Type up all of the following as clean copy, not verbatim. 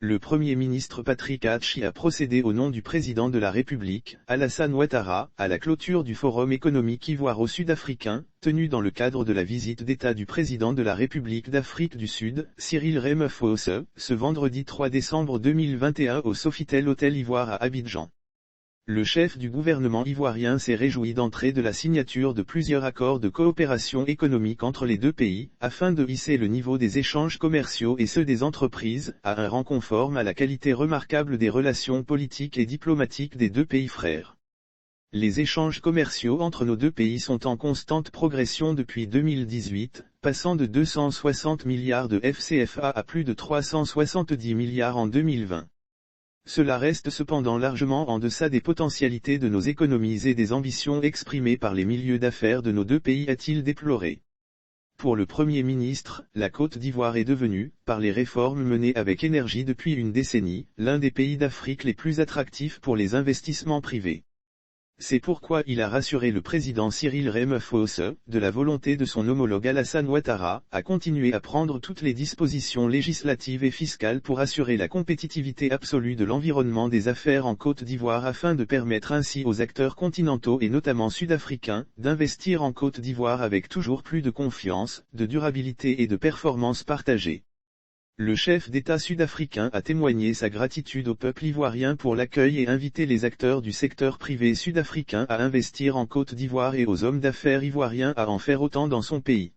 Le Premier ministre Patrick Hatch a procédé au nom du président de la République, Alassane Ouattara, à la clôture du Forum économique ivoiro-sud-africain, tenu dans le cadre de la visite d'État du président de la République d'Afrique du Sud, Cyril Ramaphosa, ce vendredi 3 décembre 2021 au Sofitel Hôtel Ivoire à Abidjan. Le chef du gouvernement ivoirien s'est réjoui d'entrée de la signature de plusieurs accords de coopération économique entre les deux pays, afin de hisser le niveau des échanges commerciaux et ceux des entreprises, à un rang conforme à la qualité remarquable des relations politiques et diplomatiques des deux pays frères. Les échanges commerciaux entre nos deux pays sont en constante progression depuis 2018, passant de 260 milliards de FCFA à plus de 370 milliards en 2020. Cela reste cependant largement en deçà des potentialités de nos économies et des ambitions exprimées par les milieux d'affaires de nos deux pays, a-t-il déploré. Pour le Premier ministre, la Côte d'Ivoire est devenue, par les réformes menées avec énergie depuis une décennie, l'un des pays d'Afrique les plus attractifs pour les investissements privés. C'est pourquoi il a rassuré le président Cyril Ramaphosa, de la volonté de son homologue Alassane Ouattara, à continuer à prendre toutes les dispositions législatives et fiscales pour assurer la compétitivité absolue de l'environnement des affaires en Côte d'Ivoire afin de permettre ainsi aux acteurs continentaux et notamment sud-africains, d'investir en Côte d'Ivoire avec toujours plus de confiance, de durabilité et de performance partagées. Le chef d'État sud-africain a témoigné sa gratitude au peuple ivoirien pour l'accueil et invité les acteurs du secteur privé sud-africain à investir en Côte d'Ivoire et aux hommes d'affaires ivoiriens à en faire autant dans son pays.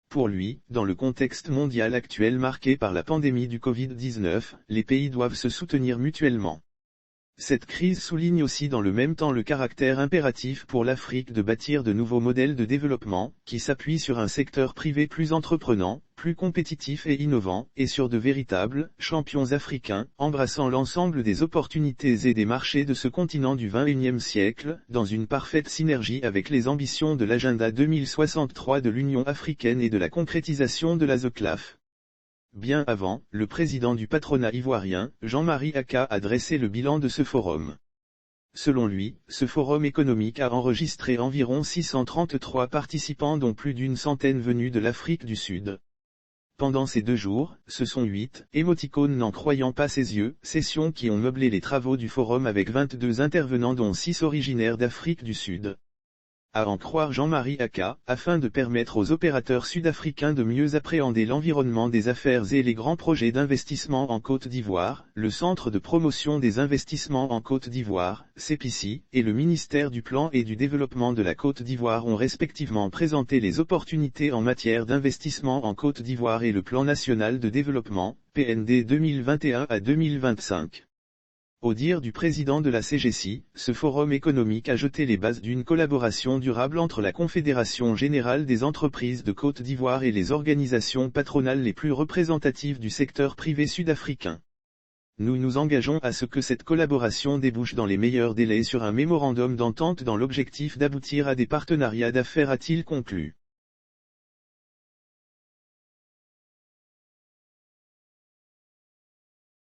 Pour lui, dans le contexte mondial actuel marqué par la pandémie du Covid-19, les pays doivent se soutenir mutuellement. Cette crise souligne aussi dans le même temps le caractère impératif pour l'Afrique de bâtir de nouveaux modèles de développement, qui s'appuient sur un secteur privé plus entreprenant, plus compétitif et innovant, et sur de véritables champions africains, embrassant l'ensemble des opportunités et des marchés de ce continent du XXIe siècle, dans une parfaite synergie avec les ambitions de l'agenda 2063 de l'Union africaine et de la concrétisation de la ZECLAF. Bien avant, le président du patronat ivoirien, Jean-Marie Akka, a dressé le bilan de ce forum. Selon lui, ce forum économique a enregistré environ 633 participants dont plus d'une centaine venus de l'Afrique du Sud. Pendant ces 2 jours, ce sont 8 émoticônes n'en croyant pas ses yeux, sessions qui ont meublé les travaux du forum avec 22 intervenants dont 6 originaires d'Afrique du Sud. À en croire Jean-Marie Akka, afin de permettre aux opérateurs sud-africains de mieux appréhender l'environnement des affaires et les grands projets d'investissement en Côte d'Ivoire, le Centre de promotion des investissements en Côte d'Ivoire, CEPICI, et le ministère du Plan et du Développement de la Côte d'Ivoire ont respectivement présenté les opportunités en matière d'investissement en Côte d'Ivoire et le Plan national de développement, PND 2021 à 2025. Au dire du président de la CGC, ce forum économique a jeté les bases d'une collaboration durable entre la Confédération générale des entreprises de Côte d'Ivoire et les organisations patronales les plus représentatives du secteur privé sud-africain. Nous nous engageons à ce que cette collaboration débouche dans les meilleurs délais sur un mémorandum d'entente dans l'objectif d'aboutir à des partenariats d'affaires, a-t-il conclu.